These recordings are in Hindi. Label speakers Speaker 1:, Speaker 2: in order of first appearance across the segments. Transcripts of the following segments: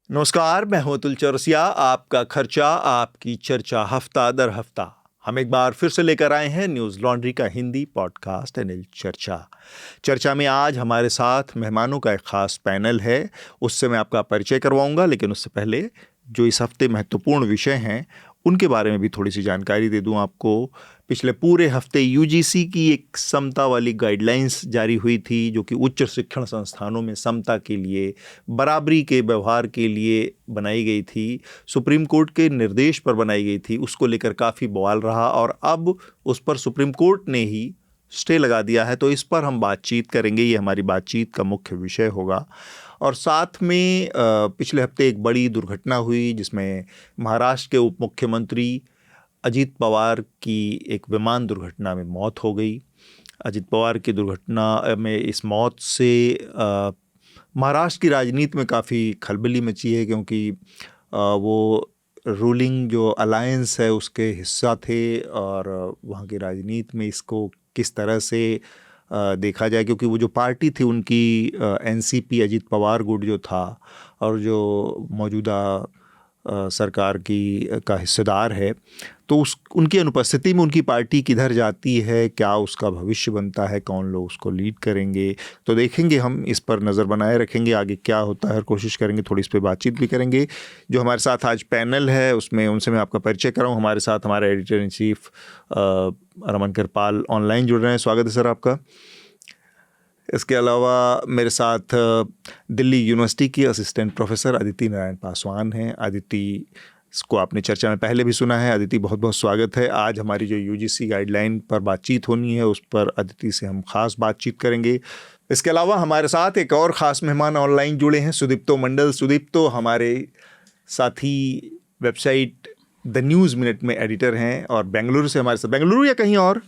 Speaker 1: नमस्कार, मैं हूं अतुल चौरसिया। आपका खर्चा आपकी चर्चा हफ्ता दर हफ्ता हम एक बार फिर से लेकर आए हैं न्यूज़ लॉन्ड्री का हिंदी पॉडकास्ट अनिल चर्चा। चर्चा में आज हमारे साथ मेहमानों का एक खास पैनल है। उससे मैं आपका परिचय करवाऊंगा, लेकिन उससे पहले जो इस हफ्ते महत्वपूर्ण विषय हैं उनके बारे में भी थोड़ी सी जानकारी दे दूं आपको। पिछले पूरे हफ्ते यूजीसी की एक समता वाली गाइडलाइंस जारी हुई थी, जो कि उच्च शिक्षण संस्थानों में समता के लिए, बराबरी के व्यवहार के लिए बनाई गई थी। सुप्रीम कोर्ट के निर्देश पर बनाई गई थी। उसको लेकर काफ़ी बवाल रहा और अब उस पर सुप्रीम कोर्ट ने ही स्टे लगा दिया है। तो इस पर हम बातचीत करेंगे, ये हमारी बातचीत का मुख्य विषय होगा। और साथ में पिछले हफ्ते एक बड़ी दुर्घटना हुई जिसमें महाराष्ट्र के उप मुख्यमंत्री अजीत पवार की एक विमान दुर्घटना में मौत हो गई। अजीत पवार की दुर्घटना में इस मौत से महाराष्ट्र की राजनीति में काफ़ी खलबली मची है, क्योंकि वो रूलिंग जो अलायंस है उसके हिस्सा थे और वहाँ की राजनीति में इसको किस तरह से देखा जाए, क्योंकि वो जो पार्टी थी उनकी एनसीपी अजीत पवार गुट जो था और जो मौजूदा सरकार का हिस्सेदार है, तो उनकी अनुपस्थिति में उनकी पार्टी किधर जाती है, क्या उसका भविष्य बनता है, कौन लोग उसको लीड करेंगे, तो देखेंगे। हम इस पर नज़र बनाए रखेंगे आगे क्या होता है और कोशिश करेंगे थोड़ी इस पर बातचीत भी करेंगे। जो हमारे साथ आज पैनल है उसमें उनसे मैं आपका परिचय कराऊँ। हमारे साथ हमारे editor in chief Raman Kripal online जुड़ रहे हैं। स्वागत है सर आपका। इसके अलावा मेरे साथ दिल्ली यूनिवर्सिटी की असिस्टेंट प्रोफेसर अदिति नारायण पासवान हैं। अदिति को आपने चर्चा में पहले भी सुना है। अदिति, बहुत बहुत स्वागत है। आज हमारी जो यूजीसी गाइडलाइन पर बातचीत होनी है उस पर अदिति से हम खास बातचीत करेंगे। इसके अलावा हमारे साथ एक और ख़ास मेहमान ऑनलाइन जुड़े हैं, सुदीप्तो मंडल। सुदीप्तो हमारे साथी वेबसाइट द न्यूज़ मिनट में एडिटर हैं और बेंगलुरु से हमारे साथ। बेंगलुरु या कहीं और?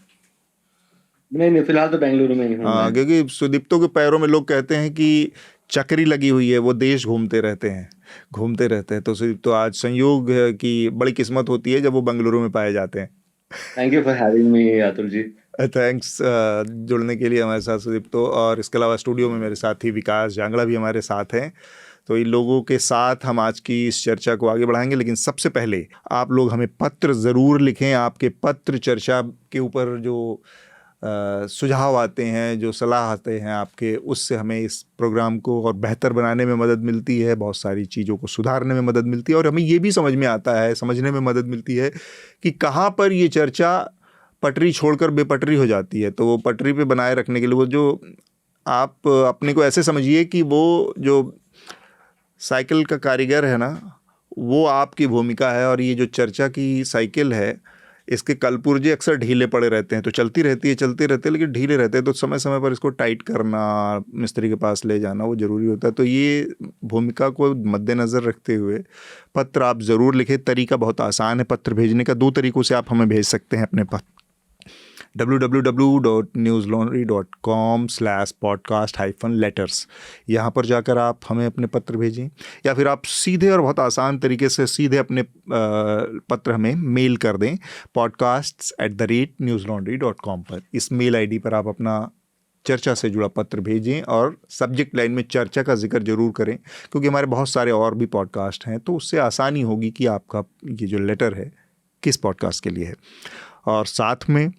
Speaker 2: नहीं, फिलहाल तो बेंगलुरु में ही हूँ मैं।
Speaker 1: क्योंकि सुदीप्तो के पैरों में लोग कहते हैं कि चक्री लगी हुई है, वो देश घूमते रहते हैं। तो सुदीप्तो, आज संयोग है कि बड़ी किस्मत होती है जब वो बेंगलुरु में पाए जाते हैं।
Speaker 2: Thank you for having me Atul ji.
Speaker 1: Thanks जुड़ने के लिए हमारे साथ सुदीप्तो। और इसके अलावा स्टूडियो में मेरे साथी विकास जांगड़ा भी हमारे साथ हैं। तो इन लोगों के साथ हम आज की इस चर्चा को आगे बढ़ाएंगे, लेकिन सबसे पहले आप लोग हमें पत्र ज़रूर लिखें। आपके पत्र चर्चा के ऊपर जो सुझाव आते हैं, जो सलाह आते हैं आपके, उससे हमें इस प्रोग्राम को और बेहतर बनाने में मदद मिलती है, बहुत सारी चीज़ों को सुधारने में मदद मिलती है और हमें ये भी समझने में मदद मिलती है कि कहाँ पर ये चर्चा पटरी छोड़कर बेपटरी हो जाती है। तो वो पटरी पे बनाए रखने के लिए वो जो आप अपने को ऐसे समझिए कि वो जो साइकिल का कारीगर है ना, वो आपकी भूमिका है। और ये जो चर्चा की साइकिल है, इसके कलपुर्जे अक्सर ढीले पड़े रहते हैं, तो चलती रहती है लेकिन ढीले रहते हैं। तो समय समय पर इसको टाइट करना, मिस्त्री के पास ले जाना वो ज़रूरी होता है। तो ये भूमिका को मद्देनज़र रखते हुए पत्र आप ज़रूर लिखें। तरीका बहुत आसान है पत्र भेजने का। 2 तरीक़ों से आप हमें भेज सकते हैं अपने पत्र। www.newslaundry.com/podcast-letters यहाँ पर जाकर आप हमें अपने पत्र भेजें, या फिर आप सीधे और बहुत आसान तरीके से सीधे अपने पत्र हमें मेल कर दें podcasts@newslaundry.com पर। इस मेल आईडी पर आप अपना चर्चा से जुड़ा पत्र भेजें और सब्जेक्ट लाइन में चर्चा का जिक्र जरूर करें, क्योंकि हमारे बहुत सारे और भी पॉडकास्ट हैं, तो उससे आसानी होगी कि आपका ये जो लेटर है किस पॉडकास्ट के लिए है। और साथ में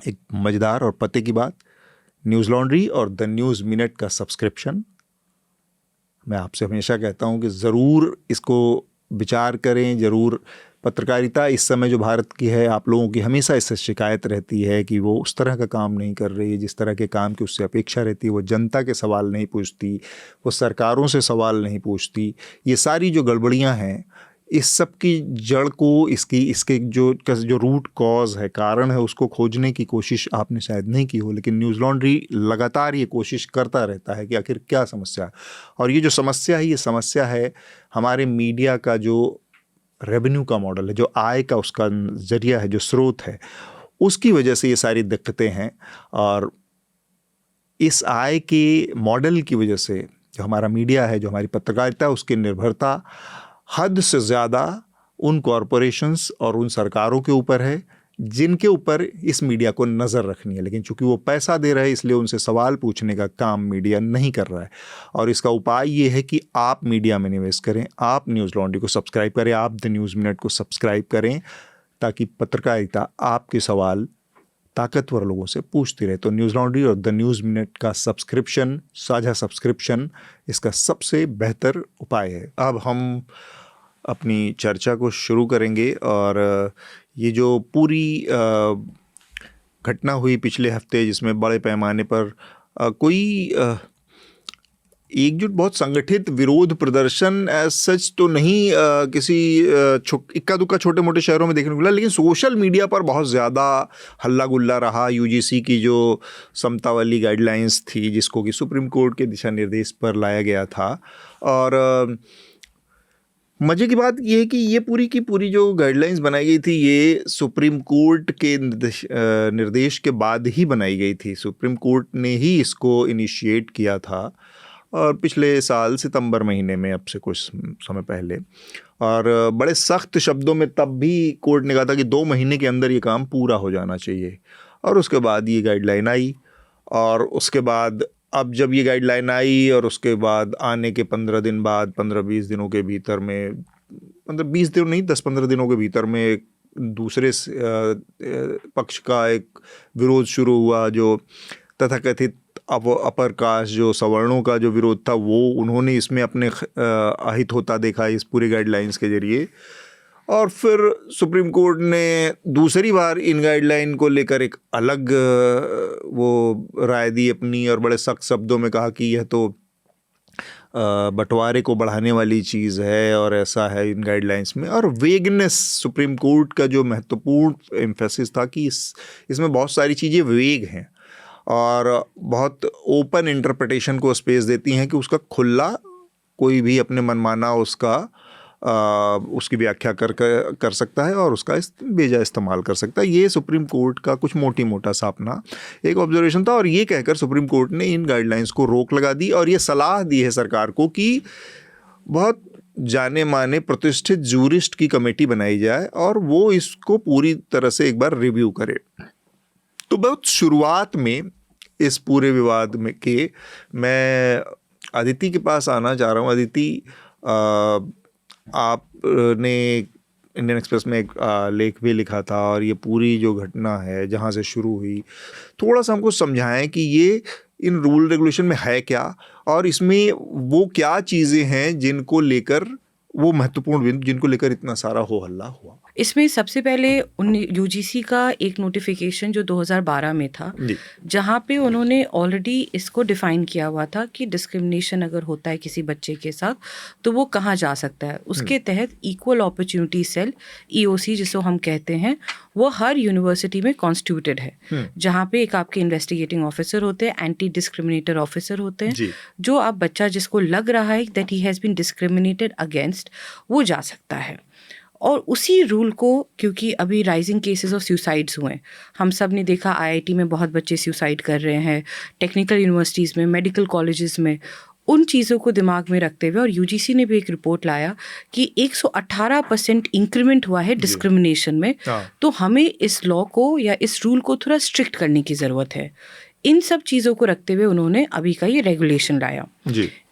Speaker 1: एक मज़ेदार और पते की बात, न्यूज़ लॉन्ड्री और द न्यूज़ मिनट का सब्सक्रिप्शन, मैं आपसे हमेशा कहता हूं कि ज़रूर इसको विचार करें। ज़रूर पत्रकारिता इस समय जो भारत की है, आप लोगों की हमेशा इससे शिकायत रहती है कि वो उस तरह का काम नहीं कर रही है जिस तरह के काम की उससे अपेक्षा रहती है। वो जनता के सवाल नहीं पूछती, वो सरकारों से सवाल नहीं पूछती। ये सारी जो गड़बड़ियां हैं, इस सब की जड़ को, इसके जो रूट कॉज है, कारण है, उसको खोजने की कोशिश आपने शायद नहीं की हो, लेकिन न्यूज़ लॉन्ड्री लगातार ये कोशिश करता रहता है कि आखिर क्या समस्या है। और ये जो समस्या है, ये समस्या है हमारे मीडिया का जो रेवेन्यू का मॉडल है, जो आय का उसका जरिया है, जो स्रोत है, उसकी वजह से ये सारी दिक्कतें हैं। और इस आय के मॉडल की वजह से जो हमारा मीडिया है, जो हमारी पत्रकारिता, उसकी निर्भरता हद से ज़्यादा उन कॉरपोरेशंस और उन सरकारों के ऊपर है जिनके ऊपर इस मीडिया को नज़र रखनी है, लेकिन चूंकि वो पैसा दे रहे हैं इसलिए उनसे सवाल पूछने का काम मीडिया नहीं कर रहा है। और इसका उपाय ये है कि आप मीडिया में निवेश करें, आप न्यूज़ लॉन्ड्री को सब्सक्राइब करें, आप द न्यूज़ मिनट को सब्सक्राइब करें, ताकि पत्रकारिता आपके सवाल ताकतवर लोगों से पूछती रहे। तो न्यूज़ लॉन्ड्री और द न्यूज़ मिनट का सब्सक्रिप्शन, साझा सब्सक्रिप्शन, इसका सबसे बेहतर उपाय है। अब हम अपनी चर्चा को शुरू करेंगे और ये जो पूरी घटना हुई पिछले हफ्ते, जिसमें बड़े पैमाने पर कोई एकजुट, बहुत संगठित विरोध प्रदर्शन एज सच तो नहीं किसी इक्का दुक्का छोटे मोटे शहरों में देखने को मिला, लेकिन सोशल मीडिया पर बहुत ज़्यादा हल्ला गुल्ला रहा। यूजीसी की जो समता वाली गाइडलाइंस थी, जिसको कि सुप्रीम कोर्ट के दिशा निर्देश पर लाया गया था, और मज़े की बात ये है कि ये पूरी की पूरी जो गाइडलाइंस बनाई गई थी, ये सुप्रीम कोर्ट के निर्देश के बाद ही बनाई गई थी। सुप्रीम कोर्ट ने ही इसको इनिशिएट किया था, और पिछले साल सितंबर महीने में, अब से कुछ समय पहले, और बड़े सख्त शब्दों में तब भी कोर्ट ने कहा था कि 2 महीने के अंदर ये काम पूरा हो जाना चाहिए। और उसके बाद ये गाइडलाइन आई, और उसके बाद अब जब ये गाइडलाइन आई और उसके बाद आने के 15 दिन बाद, 15-20 दिनों के भीतर में, मतलब 20 दिन नहीं, 10-15 दिनों के भीतर में दूसरे पक्ष का एक विरोध शुरू हुआ, जो तथाकथित अपर कास्ट, जो सवर्णों का जो विरोध था, वो उन्होंने इसमें अपने अहित होता देखा इस पूरी गाइडलाइंस के जरिए। और फिर सुप्रीम कोर्ट ने दूसरी बार इन गाइडलाइन को लेकर एक अलग वो राय दी अपनी, और बड़े सख्त शब्दों में कहा कि यह तो बंटवारे को बढ़ाने वाली चीज़ है, और ऐसा है इन गाइडलाइंस में। और वेगनेस, सुप्रीम कोर्ट का जो महत्वपूर्ण एम्फेसिस था कि इसमें बहुत सारी चीज़ें वेग हैं और बहुत ओपन इंटरप्रिटेशन को स्पेस देती हैं, कि उसका खुला कोई भी अपने मनमाना उसकी व्याख्या कर सकता है और उसका बेजा इस्तेमाल कर सकता है। ये सुप्रीम कोर्ट का कुछ मोटा सा अपना एक ऑब्जर्वेशन था, और ये कहकर सुप्रीम कोर्ट ने इन गाइडलाइंस को रोक लगा दी, और ये सलाह दी है सरकार को कि बहुत जाने माने प्रतिष्ठित जूरिस्ट की कमेटी बनाई जाए और वो इसको पूरी तरह से एक बार रिव्यू करे। तो बहुत शुरुआत में इस पूरे विवाद में के मैं अदिति के पास आना चाह रहा हूँ। अदिति, आपने इंडियन एक्सप्रेस में एक लेख भी लिखा था, और ये पूरी जो घटना है जहाँ से शुरू हुई, थोड़ा सा हमको समझाएं कि ये इन रूल रेगुलेशन में है क्या, और इसमें वो क्या चीज़ें हैं जिनको लेकर, वो महत्वपूर्ण जिनको लेकर इतना सारा हो हल्ला हुआ।
Speaker 3: इसमें सबसे पहले यूजीसी का एक नोटिफिकेशन जो 2012 में था, जहाँ पे उन्होंने ऑलरेडी इसको डिफाइन किया हुआ था कि डिस्क्रिमिनेशन अगर होता है किसी बच्चे के साथ तो वो कहाँ जा सकता है। उसके तहत इक्वल अपॉर्चुनिटी सेल, EOC जिसको हम कहते हैं, वो हर यूनिवर्सिटी में कॉन्स्टिट्यूटेड है, जहाँ पे एक आपके इन्वेस्टिगेटिंग ऑफिसर होते हैं, एंटी डिस्क्रिमिनेटर ऑफिसर होते हैं, जो आप बच्चा जिसको लग रहा है that he has been discriminated against, वो जा सकता है। और उसी रूल को, क्योंकि अभी राइजिंग केसेस ऑफ सुसाइड्स हुए हैं, हम सब ने देखा IIT में बहुत बच्चे सुसाइड कर रहे हैं, टेक्निकल यूनिवर्सिटीज़ में, मेडिकल कॉलेजेस में, उन चीज़ों को दिमाग में रखते हुए, और यूजीसी ने भी एक रिपोर्ट लाया कि 118% इंक्रीमेंट हुआ है डिस्क्रिमिनेशन में। तो हमें इस लॉ को या इस रूल को थोड़ा स्ट्रिक्ट करने की ज़रूरत है। इन सब चीज़ों को रखते हुए उन्होंने अभी का ये रेगुलेशन लाया।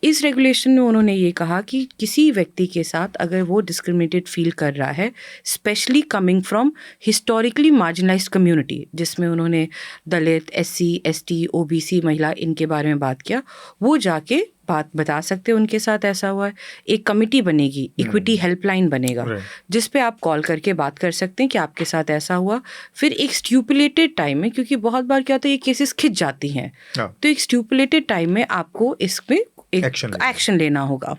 Speaker 3: इस रेगुलेशन में उन्होंने ये कहा कि किसी व्यक्ति के साथ अगर वो डिस्क्रिमिनेटेड फील कर रहा है, specially coming from historically marginalised community, जिसमें उन्होंने दलित, SC, ST, OBC महिला, इनके बारे में बात किया, वो जाके बात बता सकते हैं उनके साथ ऐसा हुआ है। एक कमिटी बनेगी, इक्विटी हेल्पलाइन बनेगा, जिस पे आप कॉल करके बात कर सकते हैं कि आपके साथ ऐसा हुआ। फिर एक स्ट्यूपुलेटेड टाइम में, क्योंकि बहुत बार क्या होता है ये केसेस खिंच जाती हैं, तो एक स्ट्यूपुलेटेड टाइम में आपको इसमें एक एक्शन लेना होगा।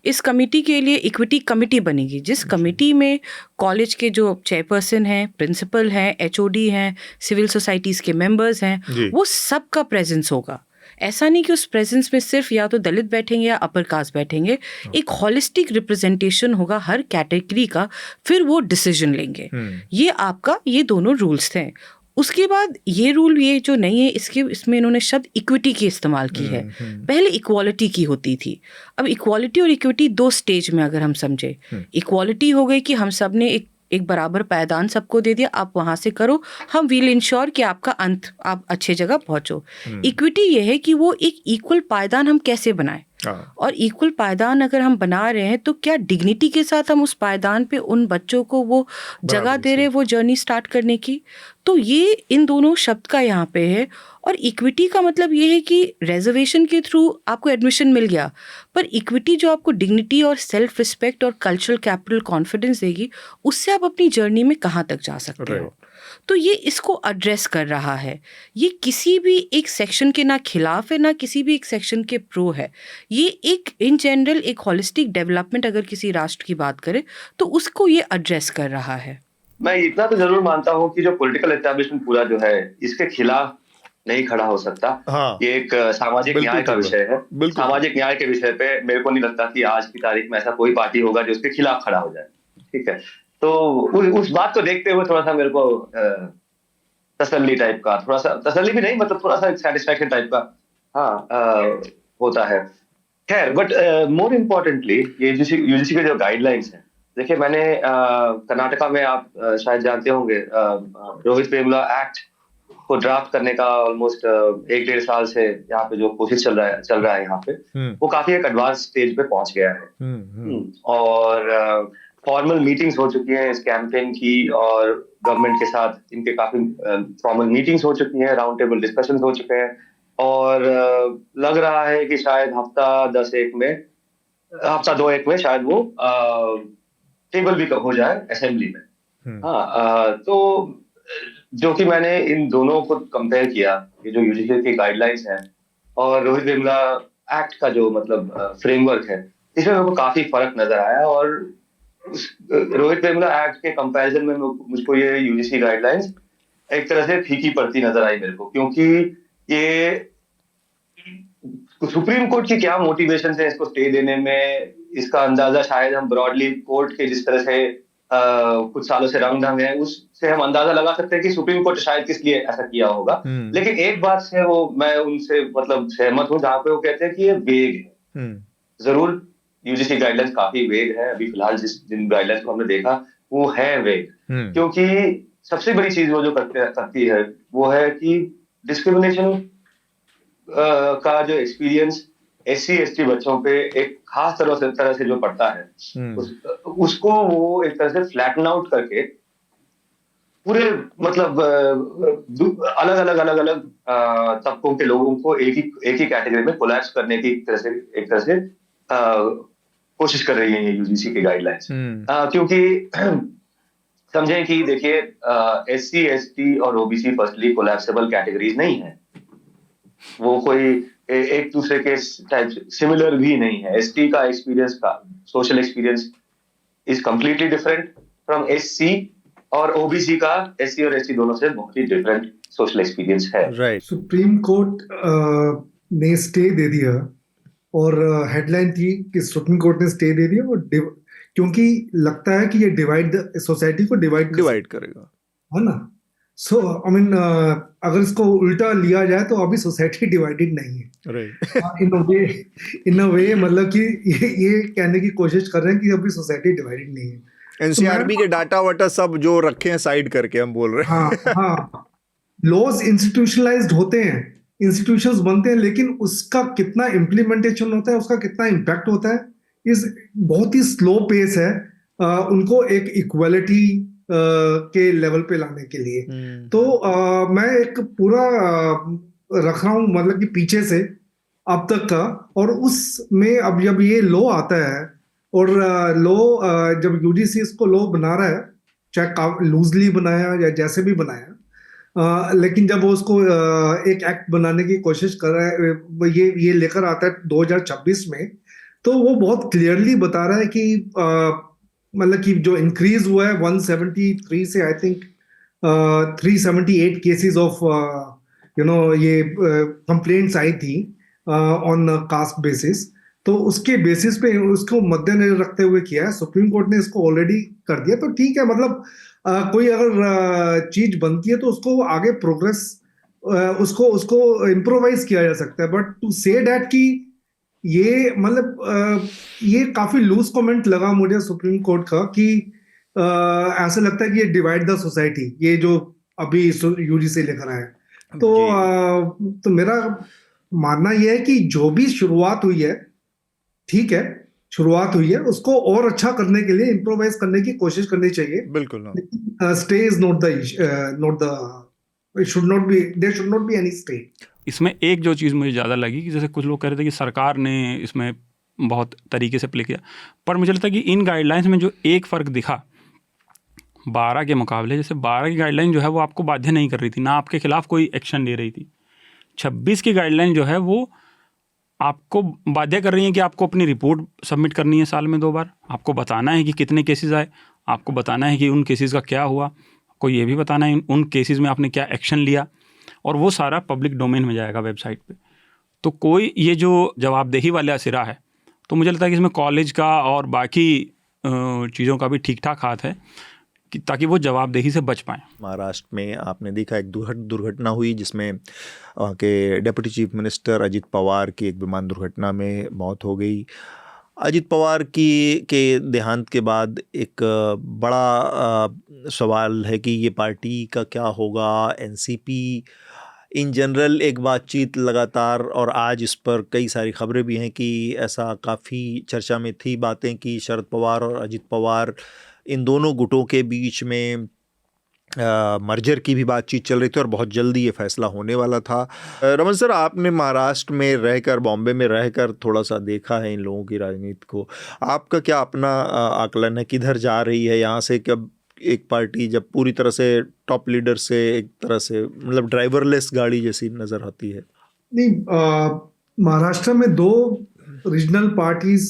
Speaker 3: इस कमेटी के लिए इक्विटी कमेटी बनेगी, जिस कमेटी में कॉलेज के जो चेयरपर्सन हैं, प्रिंसिपल हैं, HOD हैं, सिविल सोसाइटीज़ के मेंबर्स हैं, वो सब का प्रेजेंस होगा। ऐसा नहीं कि उस प्रेजेंस में सिर्फ या तो दलित बैठेंगे या अपर कास्ट बैठेंगे, एक हॉलिस्टिक रिप्रेजेंटेशन होगा हर कैटेगरी का, फिर वो डिसीजन लेंगे। ये आपका, ये दोनों रूल्स थे। उसके बाद ये रूल, ये जो नहीं है, इसमें इन्होंने शब्द इक्विटी की इस्तेमाल की है। पहले इक्वालिटी की होती थी, अब इक्वालिटी और इक्विटी 2 स्टेज में अगर हम समझे। इक्वालिटी हो गई कि हम सब ने एक एक बराबर पायदान सबको दे दिया, आप वहाँ से करो, हम विल इंश्योर कि आपका अंत आप अच्छे जगह पहुँचो। इक्विटी ये है कि वो एक इक्वल पायदान हम कैसे बनाएं, और इक्वल पायदान अगर हम बना रहे हैं तो क्या डिग्निटी के साथ हम उस पायदान पे उन बच्चों को वो जगह दे रहे हैं वो जर्नी स्टार्ट करने की। तो ये इन दोनों शब्द का यहाँ पे है। और इक्विटी का मतलब ये है कि रिजर्वेशन के थ्रू आपको एडमिशन मिल गया, पर इक्विटी जो आपको डिग्निटी और सेल्फ रिस्पेक्ट और कल्चरल कैपिटल कॉन्फिडेंस देगी, उससे आप अपनी जर्नी में कहाँ तक जा सकते हो। तो ये इसको एड्रेस कर रहा है। ये किसी भी एक सेक्शन के ना खिलाफ है, ना किसी भी एक सेक्शन के प्रो है। ये एक इन जनरल एक होलिस्टिक डेवलपमेंट अगर किसी राष्ट्र की बात करें तो उसको ये एड्रेस कर रहा है।
Speaker 2: मैं इतना तो जरूर मानता हूँ कि जो पॉलिटिकल एस्टैब्लिशमेंट पूरा जो है इसके खिलाफ नहीं खड़ा हो सकता।
Speaker 1: हाँ,
Speaker 2: ये एक सामाजिक न्याय का विषय है। सामाजिक न्याय के विषय पे मेरे को नहीं लगता कि आज की तारीख में ऐसा कोई पार्टी होगा जो उसके खिलाफ खड़ा हो जाए। ठीक है, तो उस बात को देखते हुए थोड़ा सा मेरे को तसल्ली टाइप का, थोड़ा सा तसल्ली भी नहीं, मतलब थोड़ा सा सेटिस्फैक्शन टाइप का होता है। खैर, बट मोर इम्पोर्टेंटली ये यूजीसी के जो गाइडलाइंस हैं, देखिए मैंने कर्नाटका में आप शायद जानते होंगे रोहित वेमुला एक्ट को ड्राफ्ट करने का ऑलमोस्ट 1-1.5 साल से यहाँ पे जो कोशिश चल रहा है यहाँ पे, वो काफी एक एडवांस स्टेज पे पहुंच गया है। और फॉर्मल मीटिंग्स हो चुकी हैं इस कैंपेन की, और गवर्नमेंट के साथ इनके काफी फॉर्मल मीटिंग्स हो चुकी हैं, राउंड टेबल डिस्कशंस हो चुके हैं, और लग रहा है कि शायद हफ्ता 2-1 में शायद वो टेबल भी हो जाए असेंबली में। तो जो कि मैंने इन दोनों को कंपेयर किया, ये जो यूजीसी की गाइडलाइंस हैं और रोहित वेमुला एक्ट का जो मतलब फ्रेमवर्क है, इसमें मेरे को काफी फर्क नजर आया। और रोहित वेमुला एक्ट के कंपैरिजन में मुझको ये यूजीसी गाइडलाइंस एक तरह से फीकी पड़ती नजर आई मेरे को, क्योंकि ये सुप्रीम कोर्ट की क्या मोटिवेशन है इसको स्टे देने में, इसका अंदाजा शायद हम ब्रॉडली कोर्ट के जिस तरह से कुछ सालों से रंग ढंग है उससे हम अंदाजा लगा सकते हैं कि सुप्रीम कोर्ट शायद किस लिए ऐसा किया होगा। लेकिन एक बात से वो मैं उनसे मतलब सहमत हूँ जहाँ पे वो कहते हैं कि ये वेग है। जरूर यूजीसी गाइडलाइंस काफी वेग है, अभी फिलहाल जिन गाइडलाइंस को हमने देखा वो है वेग, क्योंकि सबसे बड़ी चीज वो जो करती है वो है कि डिस्क्रिमिनेशन का जो एक्सपीरियंस SC/ST बच्चों पे एक खास तरह से जो पड़ता है, उसको वो एक तरह से फ्लैटन आउट करके पूरे मतलब अलग अलग तबकों के लोगों को एक ही कैटेगरी में कोलैप्स करने की एक तरह से कोशिश कर रही है ये यूजीसी की गाइडलाइंस। क्योंकि समझें कि देखिए SC/ST और OBC फर्स्टली कोलैप्सेबल कैटेगरीज नहीं है, वो कोई एक दूसरे के टाइप सिमिलर भी नहीं है। ST का एक्सपीरियंस का social experience is completely different from SC, और OBC का SC और ST दोनों से बहुत ही डिफरेंट सोशल एक्सपीरियंस है।
Speaker 1: राइट।
Speaker 4: सुप्रीम कोर्ट ने स्टे दे दिया, और हेडलाइन थी कि सुप्रीम कोर्ट ने स्टे दे दिया, और क्योंकि लगता है कि ये सोसाइटी को डिवाइड करेगा, है ना। सो आई मीन अगर इसको उल्टा लिया जाए तो अभी सोसाइटी डिवाइडेड नहीं है। राइट। इन अ वे मतलब कि ये कहने की कोशिश कर रहे हैं कि अभी सोसाइटी डिवाइडेड नहीं है।
Speaker 1: NCRB के डाटा वाटा सब जो रखे हैं साइड करके हम बोल रहे हैं।
Speaker 4: हाँ, लॉज इंस्टीट्यूशनलाइज्ड होते हैं, इंस्टीट्यूशंस बनते हैं, लेकिन उसका कितना इम्प्लीमेंटेशन होता है, उसका कितना इम्पैक्ट होता है, इस बहुत ही स्लो पेस है उनको एक इक्वालिटी के लेवल पे लाने के लिए। तो मैं एक पूरा रख रहा हूँ मतलब कि पीछे से अब तक का, और उसमें अब जब ये लॉ आता है, और लॉ जब यूजीसी इसको लॉ बना रहा है, चाहे लूजली बनाया या जैसे भी बनाया, लेकिन जब वो उसको एक एक्ट बनाने की कोशिश कर रहा है, ये लेकर आता है 2026 में, तो वो बहुत क्लियरली बता रहा है कि मतलब कि जो इंक्रीज हुआ है 173 से आई थिंक 378 केसेस ऑफ ये कंप्लेंट्स आई थी ऑन कास्ट बेसिस, तो उसके बेसिस पे उसको मद्देनजर रखते हुए किया है। सुप्रीम कोर्ट ने इसको ऑलरेडी कर दिया, तो ठीक है, मतलब कोई अगर चीज बनती है तो उसको आगे प्रोग्रेस उसको इम्प्रोवाइज किया जा सकता है, बट टू से दैट कि ये मतलब ये काफी लूज कमेंट लगा मुझे सुप्रीम कोर्ट का कि ऐसा लगता है कि ये डिवाइड द सोसाइटी, ये जो अभी यूजीसी लेकर आया है। तो मेरा मानना यह है कि जो भी शुरुआत हुई है, ठीक है, शुरुआत हुई है, उसको और अच्छा करने के लिए इम्प्रोवाइज करने की कोशिश करनी चाहिए।
Speaker 1: बिल्कुल।
Speaker 4: Stay is not the it should not be, there should not be any stay.
Speaker 5: इसमें एक जो चीज़ मुझे ज़्यादा लगी कि जैसे कुछ लोग कह रहे थे कि सरकार ने इसमें बहुत तरीके से प्ले किया, पर मुझे लगता है कि इन गाइडलाइंस में जो एक फ़र्क दिखा 12 के मुकाबले, जैसे 12 की गाइडलाइन जो है वो आपको बाध्य नहीं कर रही थी, ना आपके खिलाफ कोई एक्शन ले रही थी। 26 की गाइडलाइन जो है वो आपको बाध्य कर रही है कि आपको अपनी रिपोर्ट सबमिट करनी है साल में 2 बार, आपको बताना है कि कितने केसेस आए, आपको बताना है कि उन केसेस का क्या हुआ, आपको ये भी बताना है उन केसेस में आपने क्या एक्शन लिया, और वो सारा पब्लिक डोमेन में जाएगा वेबसाइट पे। तो कोई ये जो जवाबदेही वाला सिरा है, तो मुझे लगता है कि इसमें कॉलेज का और बाकी चीज़ों का भी ठीक ठाक हाथ है कि ताकि वो जवाबदेही से बच पाएँ।
Speaker 1: महाराष्ट्र में आपने देखा एक दुर्घटना हुई जिसमें वहाँ के deputy chief minister Ajit Pawar की एक विमान दुर्घटना में मौत हो गई। अजित पवार के देहांत के बाद एक बड़ा सवाल है कि ये पार्टी का क्या होगा। एनसीपी इन जनरल एक बातचीत लगातार, और आज इस पर कई सारी खबरें भी हैं कि ऐसा काफ़ी चर्चा में थी बातें कि शरद पवार और अजित पवार इन दोनों गुटों के बीच में मर्जर की भी बातचीत चल रही थी और बहुत जल्दी ये फैसला होने वाला था। रमन सर, आपने महाराष्ट्र में रहकर, बॉम्बे में रहकर थोड़ा सा देखा है इन लोगों की राजनीति को, आपका क्या अपना आकलन है, किधर जा रही है यहाँ से? कब एक पार्टी जब पूरी तरह से टॉप लीडर से एक तरह से मतलब ड्राइवरलेस गाड़ी जैसी नजर आती है?
Speaker 4: नहीं, महाराष्ट्र में 2 रीजनल पार्टीज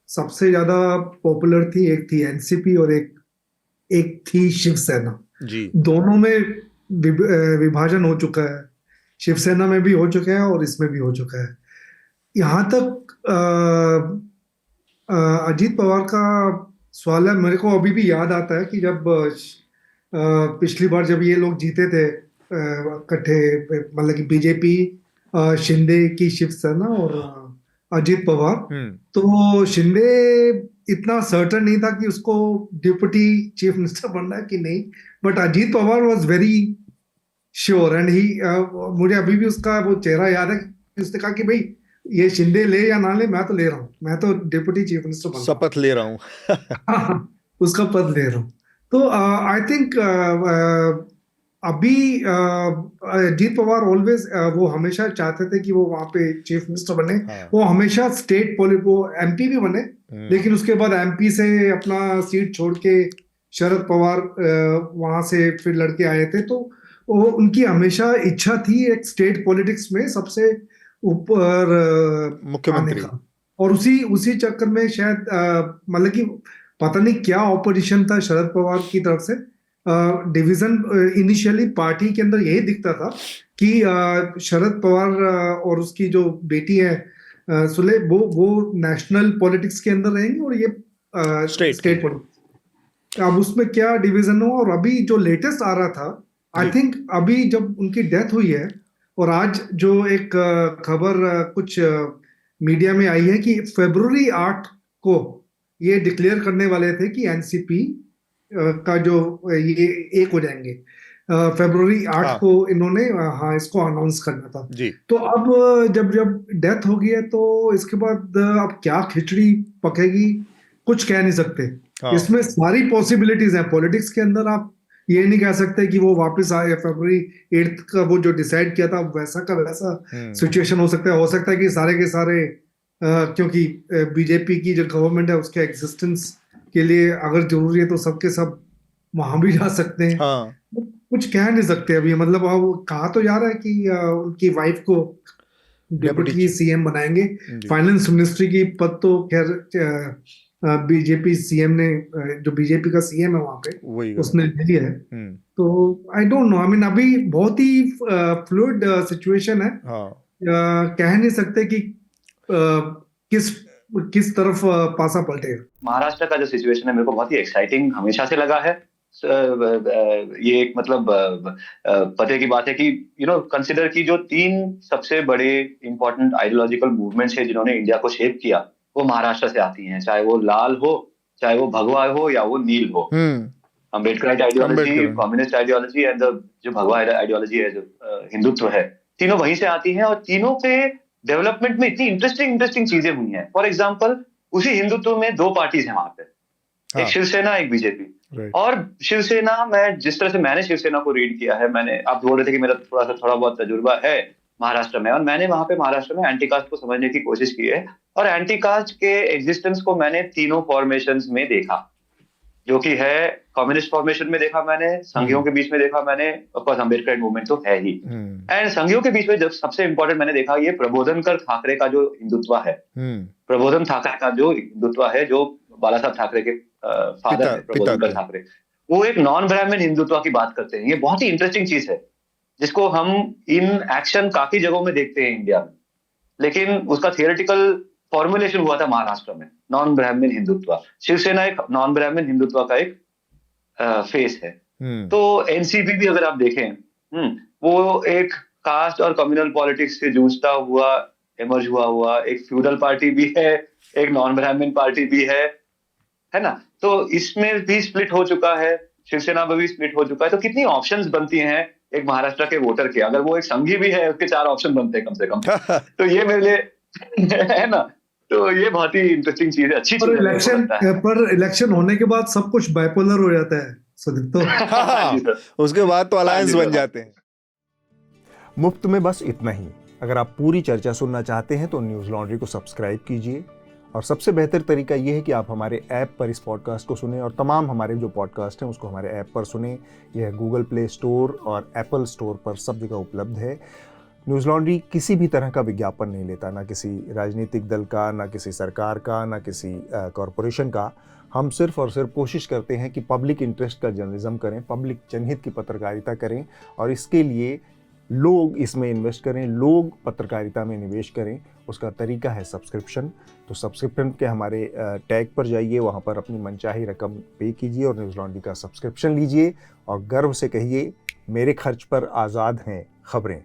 Speaker 4: सबसे ज्यादा पॉपुलर थी, एक थी एनसीपी और एक थी शिवसेना
Speaker 1: जी।
Speaker 4: दोनों में विभाजन हो चुका है, शिवसेना में भी हो चुका है और इसमें भी हो चुका है। यहाँ तक अजीत पवार का सवाल है, मेरे को अभी भी याद आता है कि जब पिछली बार जब ये लोग जीते थे इकट्ठे, मतलब कि बीजेपी, शिंदे की शिवसेना और अजीत पवार, तो शिंदे इतना सर्टन नहीं था कि उसको डिप्टी चीफ मिनिस्टर बनना है कि नहीं, but Ajit Pawar was very sure and he, मुझे अभी भी उसका वो चेहरा याद है कि उसने कहा कि भाई ये शिंदे ले या ना ले, मैं तो ले रहा हूँ, मैं तो डिप्टी चीफ मिनिस्टर बनूंगा,
Speaker 1: शपथ ले रहा हूँ।
Speaker 4: उसका पद ले रहा हूँ। तो आई थिंक अभी अजीत पवार ऑलवेज वो हमेशा चाहते थे कि वो वहाँ पे चीफ मिनिस्टर बने। वो हमेशा स्टेट वो एमपी भी बने, लेकिन उसके बाद एमपी से अपना सीट छोड़ के शरद पवार वहां से फिर लड़के आए थे, तो वो उनकी हमेशा इच्छा थी एक स्टेट पॉलिटिक्स में सबसे ऊपर
Speaker 1: मुख्यमंत्री
Speaker 4: का, और उसी चक्कर में शायद मतलब कि पता नहीं क्या ऑपोजिशन था शरद पवार की तरफ से। डिवीजन इनिशियली पार्टी के अंदर यही दिखता था कि शरद पवार और उसकी जो बेटी है सुले, वो नेशनल पॉलिटिक्स के अंदर रहेंगे और ये स्टेट पॉलिटिक्स। अब उसमें क्या डिवीजन हुआ, और अभी जो लेटेस्ट आ रहा था, आई थिंक अभी जब उनकी डेथ हुई है और आज जो एक खबर कुछ मीडिया में आई है कि फरवरी 8 को ये डिक्लेयर करने वाले थे कि एनसीपी का जो ये एक हो जाएंगे, फरवरी 8 को इन्होंने इसको अनाउंस करना था
Speaker 1: जी।
Speaker 4: तो अब जब डेथ हो गई है तो इसके बाद अब क्या खिचड़ी पकेगी कुछ कह नहीं सकते। इसमें सारी पॉसिबिलिटीज हैं पॉलिटिक्स के अंदर। आप ये नहीं कह सकते कि वो वापस आए, फरवरी 8 का वो जो डिसाइड किया था वैसा का वैसा सिचुएशन हो सकता है कि सारे के सारे क्योंकि बीजेपी की जो गवर्नमेंट है उसके एग्जिस्टेंस के लिए अगर जरूरी है तो सबके सब वहां भी जा सकते हैं। कुछ कह नहीं सकते अभी, मतलब कहा तो जा रहा है कि उनकी वाइफ को डिप्टी सीएम बनाएंगे। फाइनेंस मिनिस्ट्री की पद तो खैर बीजेपी सीएम ने, जो बीजेपी का सीएम है वहां पे, उसने ले लिया है। तो I don't know, I mean अभी बहुत ही फ्लूइड सिचुएशन है। कह नहीं सकते कि किस तरफ पासा पलटेगा।
Speaker 2: महाराष्ट्र का जो सिचुएशन है मेरे को बहुत ही एक्साइटिंग हमेशा से लगा है। ये एक मतलब पते की बात है कि कंसिडर की जो 3 सबसे बड़े इंपॉर्टेंट आइडियोलॉजिकल मूवमेंट्स है जिन्होंने इंडिया को शेप किया वो महाराष्ट्र से आती हैं, चाहे वो लाल हो, चाहे वो भगवा हो या वो नील हो। Ambedkarite ideology, communist ideology and जो भगवा आइडियोलॉजी है, जो हिंदुत्व है, तीनों वहीं से आती हैं और तीनों के डेवलपमेंट में इतनी इंटरेस्टिंग चीजें हुई हैं। फॉर एग्जाम्पल, उसी हिंदुत्व में 2 पार्टीज हैं वहां पे, एक शिवसेना, एक बीजेपी। और शिवसेना, मैं जिस तरह से मैंने शिवसेना को रीड किया है, मैंने, आप बोल रहे थे कि मेरा थोड़ा बहुत तजुर्बा है महाराष्ट्र में, और मैंने वहां पे महाराष्ट्र में एंटी कास्ट को समझने की कोशिश की है, और एंटी कास्ट के एग्जिस्टेंस को मैंने तीनों फॉर्मेशंस में देखा, जो कि है कम्युनिस्ट फॉर्मेशन में देखा मैंने, संघियों के बीच में देखा मैंने, ऑफ कोर्स अम्बेडकर मूवमेंट तो है ही, एंड संघियों के बीच में जब सबसे इंपॉर्टेंट मैंने देखा ये प्रबोधनकर ठाकरे का जो हिंदुत्व है, प्रबोधन ठाकरे का जो हिंदुत्व है, जो बाला साहब ठाकरे के फादर है, प्रबोधनकर ठाकरे, वो एक नॉन ब्राह्मण हिंदुत्व की बात करते हैं। ये बहुत ही इंटरेस्टिंग चीज है, जिसको हम इन एक्शन काफी जगहों में देखते हैं इंडिया में, लेकिन उसका थियोरेटिकल फॉर्मुलेशन हुआ था महाराष्ट्र में, नॉन ब्राह्मण हिंदुत्व। शिवसेना एक नॉन ब्राह्मण हिंदुत्व का एक फेस है। तो एनसीपी भी अगर आप देखें, वो एक कास्ट और कम्युनल पॉलिटिक्स से जूझता हुआ इमर्ज हुआ एक फ्यूडल पार्टी भी है, एक नॉन ब्राह्मण पार्टी भी है ना। तो इसमें भी स्प्लिट हो चुका है, शिवसेना में भी स्प्लिट हो चुका है। तो कितनी ऑप्शंस बनती हैं एक महाराष्ट्र के वोटर के, अगर वो एक संघी भी है उसके 4 ऑप्शन बनते हैं कम से कम। तो ये मेरे लिए है ना, तो ये बहुत ही इंटरेस्टिंग चीज है, अच्छी चीज।
Speaker 4: पर इलेक्शन होने के बाद सब कुछ बाइपोलर हो जाता है सुदीप, तो
Speaker 1: उसके बाद तो अलायंस बन जाते हैं। मुफ्त में बस इतना ही। अगर आप पूरी चर्चा सुनना चाहते हैं तो न्यूज़ लॉन्ड्री को सब्सक्राइब कीजिए, और सबसे बेहतर तरीका यह है कि आप हमारे ऐप पर इस पॉडकास्ट को सुनें, और तमाम हमारे जो पॉडकास्ट हैं उसको हमारे ऐप पर सुनें। यह गूगल प्ले स्टोर और एप्पल स्टोर पर सब जगह उपलब्ध है। न्यूज़ लॉन्ड्री किसी भी तरह का विज्ञापन नहीं लेता, ना किसी राजनीतिक दल का, ना किसी सरकार का, ना किसी कॉरपोरेशन का। हम सिर्फ और सिर्फ कोशिश करते हैं कि पब्लिक इंटरेस्ट का जर्नलिज्म करें, पब्लिक जनहित की पत्रकारिता करें, और इसके लिए लोग इसमें इन्वेस्ट करें, लोग पत्रकारिता में निवेश करें। उसका तरीका है सब्सक्रिप्शन। तो सब्सक्रिप्शन के हमारे टैग पर जाइए, वहाँ पर अपनी मनचाही रकम पे कीजिए और न्यूज़ लॉन्ड्री का सब्सक्रिप्शन लीजिए, और गर्व से कहिए, मेरे खर्च पर आज़ाद हैं खबरें।